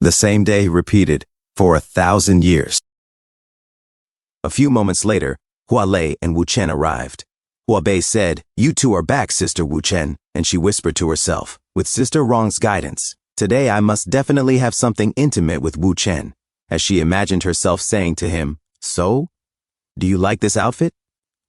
The same day repeated for 1,000 years. A few moments later, Hua Lei and Wu Chen arrived. Hua Bei said, "You two are back, Sister Wu Chen," and she whispered to herself, "With Sister Rong's guidance, today I must definitely have something intimate with Wu Chen," as she imagined herself saying to him, "So? Do you like this outfit?"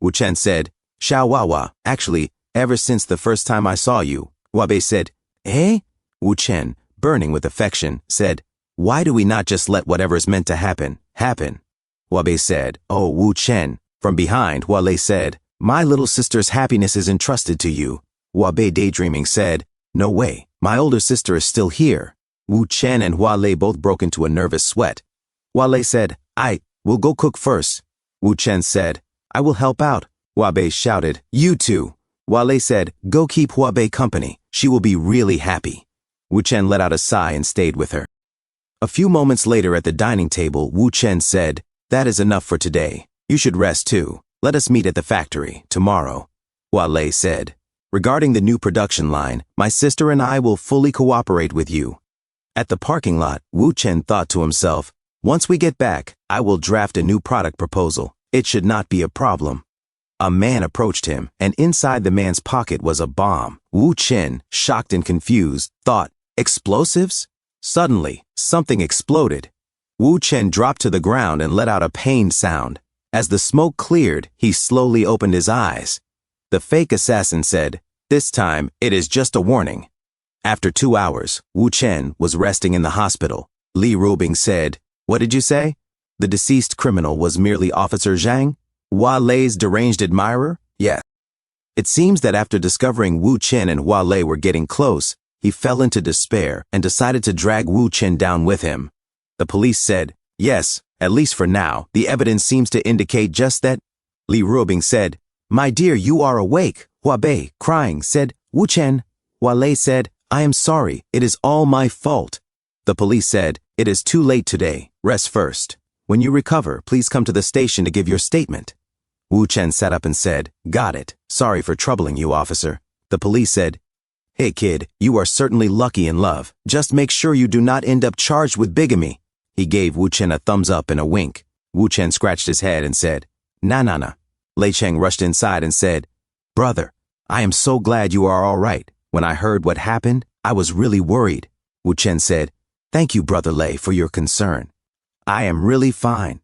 Wu Chen said, "Xiao Wawa, actually, ever since the first time I saw you." Hua Bei said, "Eh?" Wu Chen, burning with affection, said, "Why do we not just let whatever's meant to happen, happen?" Hua Bei said, "Oh, Wu Chen." From behind, Hua Lei said, "My little sister's happiness is entrusted to you." Hua Bei, daydreaming, said, "No way, my older sister is still here." Wu Chen and Hua Lei both broke into a nervous sweat. Hua Lei said, "We'll go cook first." Wu Chen said, "I will help out." Hua Bei shouted, "You too." Hua Lei said, "Go keep Hua Bei company. She will be really happy." Wu Chen let out a sigh and stayed with her. A few moments later at the dining table, Wu Chen said, "That is enough for today. You should rest too. Let us meet at the factory tomorrow." Hua Lei said, "Regarding the new production line, my sister and I will fully cooperate with you." At the parking lot, Wu Chen thought to himself, "Once we get back, I will draft a new product proposal. It should not be a problem." A man approached him, and inside the man's pocket was a bomb. Wu Chen, shocked and confused, thought, "Explosives?" Suddenly, something exploded. Wu Chen dropped to the ground and let out a pained sound. As the smoke cleared, he slowly opened his eyes. The fake assassin said, "This time, it is just a warning." After 2 hours, Wu Chen was resting in the hospital. Li Rubing said, "What did you say? The deceased criminal was merely Officer Zhang? Hua Lei's deranged admirer?" "Yes." It seems that after discovering Wu Chen and Hua Lei were getting close, he fell into despair and decided to drag Wu Chen down with him. The police said, "Yes, at least for now, the evidence seems to indicate just that." Li Rubing said, "My dear, you are awake." Hua Bei, crying, said, "Wu Chen." Hua Lei said, "I am sorry, it is all my fault." The police said, "It is too late today. Rest first. When you recover, please come to the station to give your statement." Wu Chen sat up and said, "Got it. Sorry for troubling you, officer." The police said, "Hey kid, you are certainly lucky in love. Just make sure you do not end up charged with bigamy." He gave Wu Chen a thumbs up and a wink. Wu Chen scratched his head and said, "Na. Lei Cheng rushed inside and said, "Brother, I am so glad you are all right. When I heard what happened, I was really worried." Wu Chen said, "Thank you, Brother Lei, for your concern. I am really fine."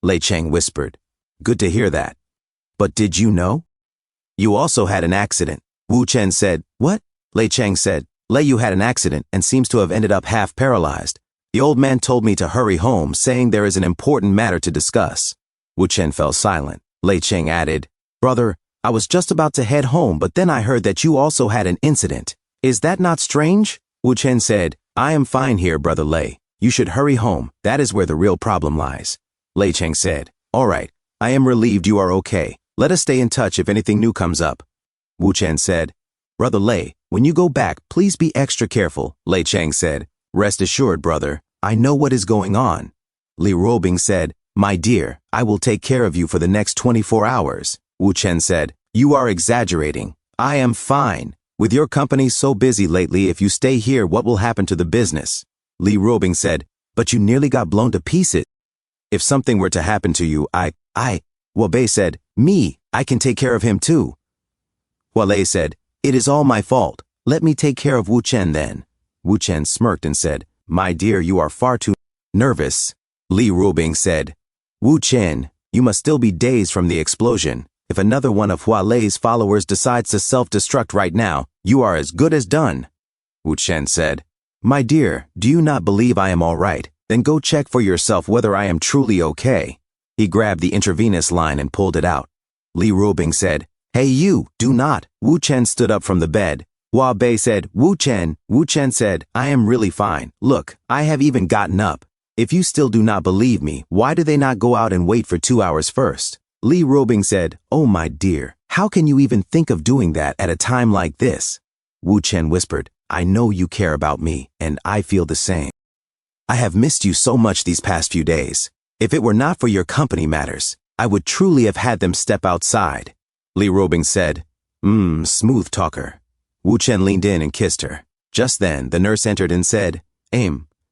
Lei Cheng whispered, "Good to hear that. But did you know? You also had an accident." Wu Chen said, "What?" Lei Cheng said, "Lei, you had an accident and seems to have ended up half paralyzed. The old man told me to hurry home, saying there is an important matter to discuss." Wu Chen fell silent. Lei Cheng added, "Brother, I was just about to head home, but then I heard that you also had an incident. Is that not strange?" Wu Chen said, "I am fine here, Brother Lei. You should hurry home. That is where the real problem lies." Lei Cheng said, "All right, I am relieved you are okay. Let us stay in touch if anything new comes up." Wu Chen said, "Brother Lei, when you go back, please be extra careful." Lei Cheng said, "Rest assured, brother, I know what is going on." Li Rubing said, "My dear, I will take care of you for the next 24 hours. Wu Chen said, "You are exaggerating. I am fine. With your company so busy lately, if you stay here, what will happen to the business?" Li Rubing said, "But you nearly got blown to pieces. If something were to happen to you, Hua Bei said, "Me, I can take care of him too." Hua Lei said, "It is all my fault. Let me take care of Wu Chen then." Wu Chen smirked and said, "My dear, you are far too nervous." Li Rubing said, "Wu Chen, you must still be dazed from the explosion. If another one of Hua Lei's followers decides to self-destruct right now, you are as good as done." Wu Chen said, "My dear, do you not believe I am all right? Then go check for yourself whether I am truly okay." He grabbed the intravenous line and pulled it out. Li Rubing said, "Hey you, do not." Wu Chen stood up from the bed. Hua Bei said, "Wu Chen." Wu Chen said, "I am really fine. Look, I have even gotten up. If you still do not believe me, why do they not go out and wait for 2 hours first?" Li Rubing said, "Oh my dear, how can you even think of doing that at a time like this?" Wu Chen whispered, "I know you care about me, and I feel the same. I have missed you so much these past few days. If it were not for your company matters, I would truly have had them step outside." Li Rubing said, Smooth talker." Wu Chen leaned in and kissed her. Just then, the nurse entered and said,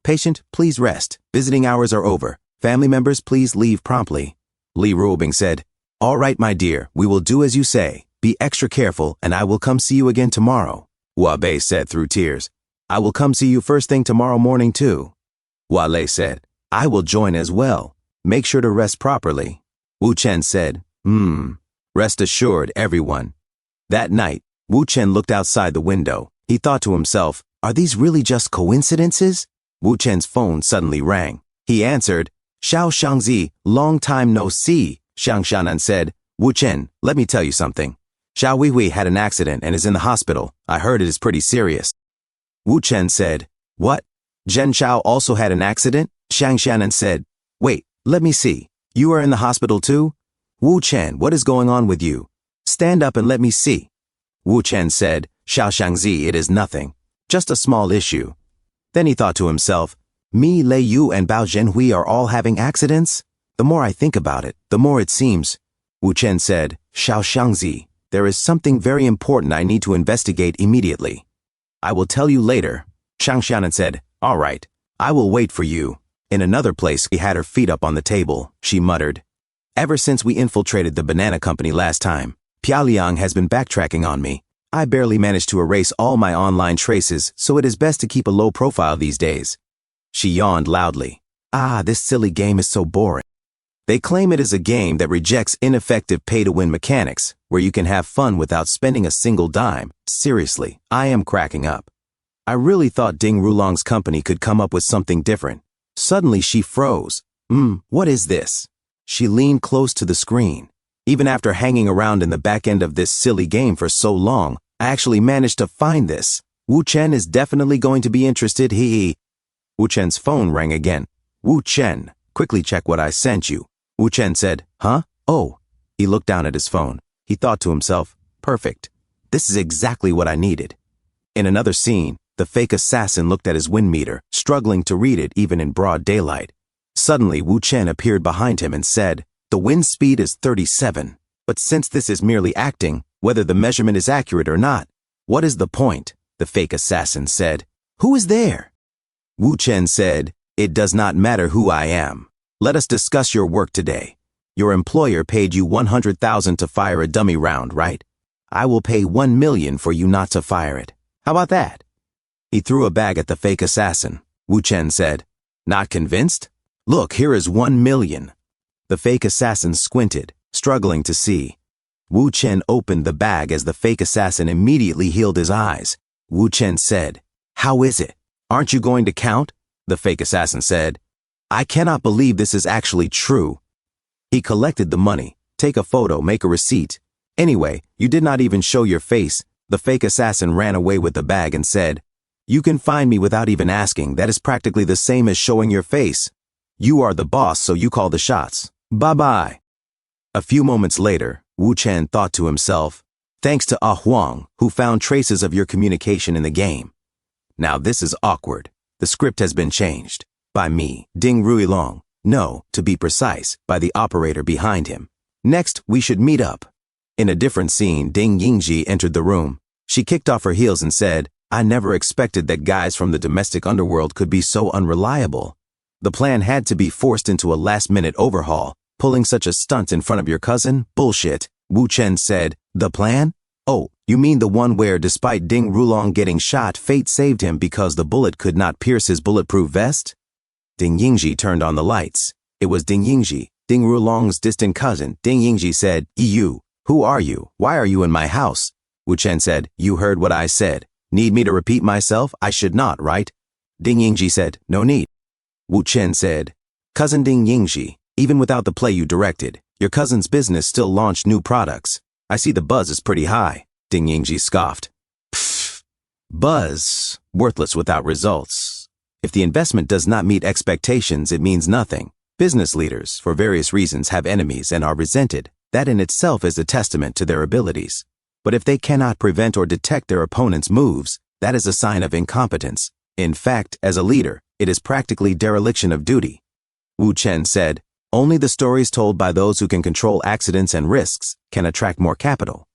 Patient, please rest. Visiting hours are over. Family members, please leave promptly. Li Ruobing said, All right, my dear, we will do as you say. Be extra careful, and I will come see you again tomorrow. Hua Bei said through tears, I will come see you first thing tomorrow morning too. Hua Lei said, I will join as well. Make sure to rest properly. Wu Chen said, Rest assured, everyone. That night, Wu Chen looked outside the window. He thought to himself, Are these really just coincidences? Wu Chen's phone suddenly rang. He answered, Xiao Shangzi, long time no see. Xiang Xianan said, Wu Chen, let me tell you something. Xiao Weiwei had an accident and is in the hospital. I heard it is pretty serious. Wu Chen said, What? Zhen Xiao also had an accident? Xiang Xianan said, Wait, let me see. You are in the hospital too? Wu Chen, what is going on with you? Stand up and let me see. Wu Chen said, Xiao Shangzi, it is nothing. Just a small issue. Then he thought to himself, Me, Lei Yu, and Bao Zhenhui are all having accidents? The more I think about it, the more it seems. Wu Chen said, Xiao Shangzi, there is something very important I need to investigate immediately. I will tell you later. Xiang Xianan said, All right, I will wait for you. In another place, she had her feet up on the table. She muttered, Ever since we infiltrated the banana company last time, Piaoliang has been backtracking on me. I barely managed to erase all my online traces, so it is best to keep a low profile these days. She yawned loudly. This silly game is so boring. They claim it is a game that rejects ineffective pay-to-win mechanics, where you can have fun without spending a single dime. Seriously, I am cracking up. I really thought Ding Rulong's company could come up with something different. Suddenly she froze. What is this? She leaned close to the screen. Even after hanging around in the back end of this silly game for so long, I actually managed to find this. Wu Chen is definitely going to be interested. Wu Chen's phone rang again. Wu Chen, quickly check what I sent you. Wu Chen said, Huh? Oh. He looked down at his phone. He thought to himself, Perfect. This is exactly what I needed. In another scene, the fake assassin looked at his wind meter, struggling to read it even in broad daylight. Suddenly, Wu Chen appeared behind him and said, The wind speed is 37. But since this is merely acting, whether the measurement is accurate or not, what is the point? The fake assassin said. Who is there? Wu Chen said, It does not matter who I am. Let us discuss your work today. Your employer paid you 100,000 to fire a dummy round, right? I will pay 1 million for you not to fire it. How about that? He threw a bag at the fake assassin. Wu Chen said, Not convinced? Look, here is 1 million. The fake assassin squinted, struggling to see. Wu Chen opened the bag as the fake assassin immediately healed his eyes. Wu Chen said, How is it? Aren't you going to count? The fake assassin said, I cannot believe this is actually true. He collected the money. Take a photo, make a receipt. Anyway, you did not even show your face. The fake assassin ran away with the bag and said, You can find me without even asking. That is practically the same as showing your face. You are the boss, so you call the shots. Bye-bye. A few moments later, Wu Chen thought to himself, Thanks to Ah Huang, who found traces of your communication in the game. Now this is awkward. The script has been changed. By me, Ding Ruilong. No, to be precise, by the operator behind him. Next, we should meet up. In a different scene, Ding Yingji entered the room. She kicked off her heels and said, I never expected that guys from the domestic underworld could be so unreliable. The plan had to be forced into a last-minute overhaul. Pulling such a stunt in front of your cousin? Bullshit. Wu Chen said, The plan? Oh, you mean the one where, despite Ding Rulong getting shot, fate saved him because the bullet could not pierce his bulletproof vest? Ding Yingji turned on the lights. It was Ding Yingji, Ding Rulong's distant cousin. Ding Yingji said, You, who are you? Why are you in my house? Wu Chen said, You heard what I said. Need me to repeat myself? I should not, right? Ding Yingji said, No need. Wu Chen said, Cousin Ding Yingji, even without the play you directed, your cousin's business still launched new products. I see the buzz is pretty high. Ding Yingji scoffed. Pfft. Buzz, worthless without results. If the investment does not meet expectations, it means nothing. Business leaders, for various reasons, have enemies and are resented. That in itself is a testament to their abilities. But if they cannot prevent or detect their opponent's moves, that is a sign of incompetence. In fact, as a leader, it is practically dereliction of duty. Wu Chen said, Only the stories told by those who can control accidents and risks can attract more capital.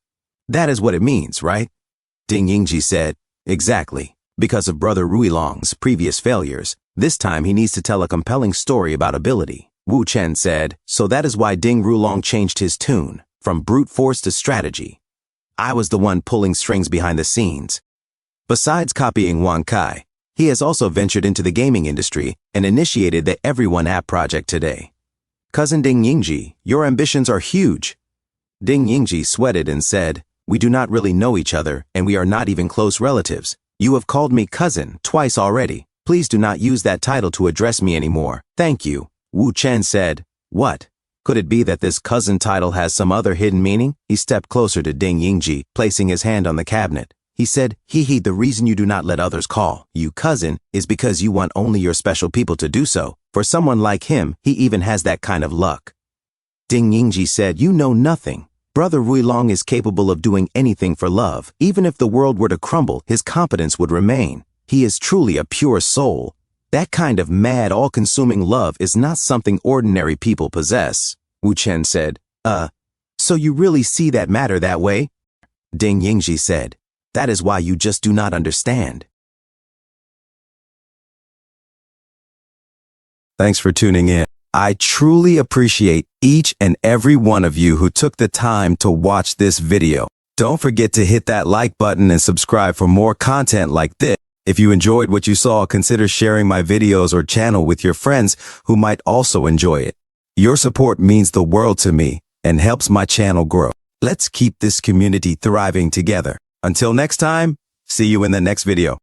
That is what it means, right? Ding Yingji said, Exactly. Because of Brother Ruilong's previous failures, This time he needs to tell a compelling story about ability. Wu Chen said, so that is why Ding Rulong changed his tune, from brute force to strategy. I was the one pulling strings behind the scenes. Besides copying Wang Kai, he has also ventured into the gaming industry and initiated the Everyone app project today. Cousin Ding Yingji, your ambitions are huge. Ding Yingji sweated and said, we do not really know each other and we are not even close relatives. You have called me cousin twice already. Please do not use that title to address me anymore. Thank you. Wu Chen said, what? Could it be that this cousin title has some other hidden meaning? He stepped closer to Ding Yingji, placing his hand on the cabinet. He said, the reason you do not let others call you cousin is because you want only your special people to do so. For someone like him, he even has that kind of luck. Ding Yingji said, you know nothing. Brother Ruilong is capable of doing anything for love. Even if the world were to crumble, his competence would remain. He is truly a pure soul. That kind of mad, all-consuming love is not something ordinary people possess. Wu Chen said, so you really see that matter that way? Ding Yingji said, that is why you just do not understand. Thanks for tuning in. I truly appreciate each and every one of you who took the time to watch this video. Don't forget to hit that like button and subscribe for more content like this. If you enjoyed what you saw, consider sharing my videos or channel with your friends who might also enjoy it. Your support means the world to me and helps my channel grow. Let's keep this community thriving together. Until next time, see you in the next video.